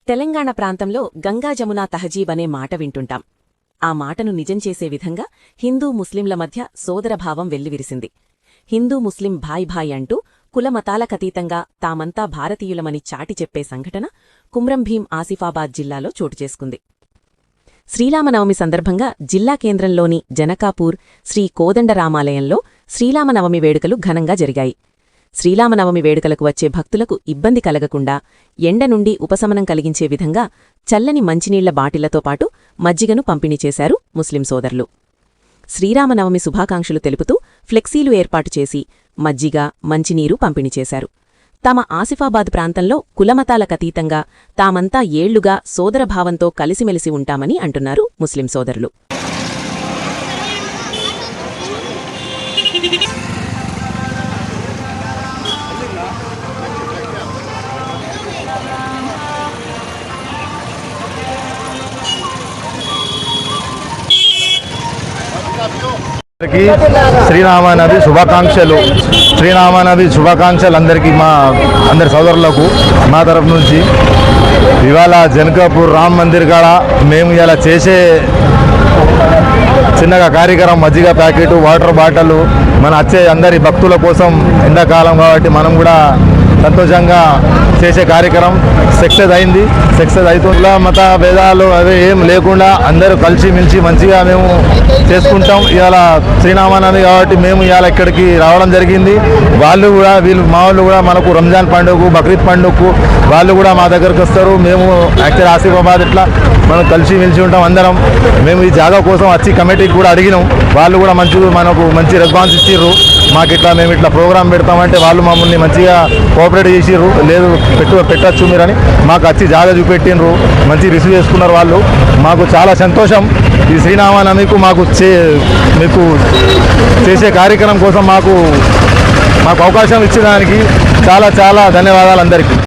తెలంగాణ ప్రాంతంలో గంగా జమునా తహజీబ్ అనే మాట వింటుంటాం. ఆ మాటను నిజం చేసే విధంగా హిందూ ముస్లింల మధ్య సోదరభావం వెల్లివిరిసింది. హిందూ ముస్లిం భాయ్ భాయ్ అంటూ కులమతాలకతీతంగా తామంతా భారతీయులమని చాటి చెప్పే సంఘటన కుమ్రంభీం ఆసిఫాబాద్ జిల్లాలో చోటుచేసుకుంది. శ్రీరామనవమి సందర్భంగా జిల్లా కేంద్రంలోని జనకాపూర్ శ్రీ కోదండరామాలయంలో శ్రీరామనవమి వేడుకలు ఘనంగా జరిగాయి. శ్రీరామనవమి వేడుకలకు వచ్చే భక్తులకు ఇబ్బంది కలగకుండా ఎండ నుండి ఉపశమనం కలిగించే విధంగా చల్లని మంచినీళ్ల బాటిళ్లతో పాటు మజ్జిగను పంపిణీ చేశారు ముస్లిం సోదరులు. శ్రీరామనవమి శుభాకాంక్షలు తెలుపుతూ ఫ్లెక్సీలు ఏర్పాటు చేసి మజ్జిగ, మంచినీరు పంపిణీ చేశారు. తమ ఆసిఫాబాద్ ప్రాంతంలో కులమతాలకతీతంగా తామంతా ఏళ్లుగా సోదరభావంతో కలిసిమెలిసి ఉంటామని అంటున్నారు ముస్లిం సోదరులు. శ్రీరామనవమి శుభాకాంక్షలు. శ్రీరామనవమి శుభాకాంక్షలు అందరికీ, మా అందరి సోదరులకు మా తరఫు నుంచి. ఇవాళ జనకాపూర్ రామ్ మందిర్ కాడ మేము ఇలా చేసే చిన్నగా కార్యక్రమం మజ్జిగ ప్యాకెట్, వాటర్ బాటిల్ మన వచ్చే అందరి భక్తుల కోసం. ఎండాకాలం కాబట్టి మనం కూడా సంతోషంగా చేసే కార్యక్రమం సక్సెస్ అయింది. సక్సెస్ అవుతుందా మత భేదాలు అవి ఏం లేకుండా అందరూ కలిసిమెలిసి మంచిగా మేము చేసుకుంటాం. ఇవాళ శ్రీరామనవమి కాబట్టి మేము ఇవాళ ఇక్కడికి రావడం జరిగింది. వాళ్ళు కూడా మా వాళ్ళు కూడా మనకు రంజాన్ పండుగకు, బక్రీద్ పండుగకు వాళ్ళు కూడా మా దగ్గరకు వస్తారు. మేము యాక్చువల్ ఆసిఫాబాద్ ఇట్లా మనం కలిసిమెలిసి ఉంటాం అందరం. మేము ఈ జాగా కోసం వచ్చి కమిటీకి కూడా అడిగినాం. వాళ్ళు కూడా మనకు మంచి రెస్పాన్స్ ఇచ్చిర్రు. మాకు ఇట్లా మేము ఇట్లా ప్రోగ్రామ్ పెడతామంటే వాళ్ళు మమ్మల్ని మంచిగా కోఆపరేట్ చేసిర్రు. లేదు పెట్టచ్చు మీరని మాకు వచ్చి జాగా చూపెట్టినరు. మంచి రిసీవ్ చేసుకున్నారు వాళ్ళు. మాకు చాలా సంతోషం. ఈ శ్రీరామనవమికి మీకు చేసే కార్యక్రమం కోసం మాకు అవకాశం ఇచ్చడానికి చాలా చాలా ధన్యవాదాలు అందరికీ.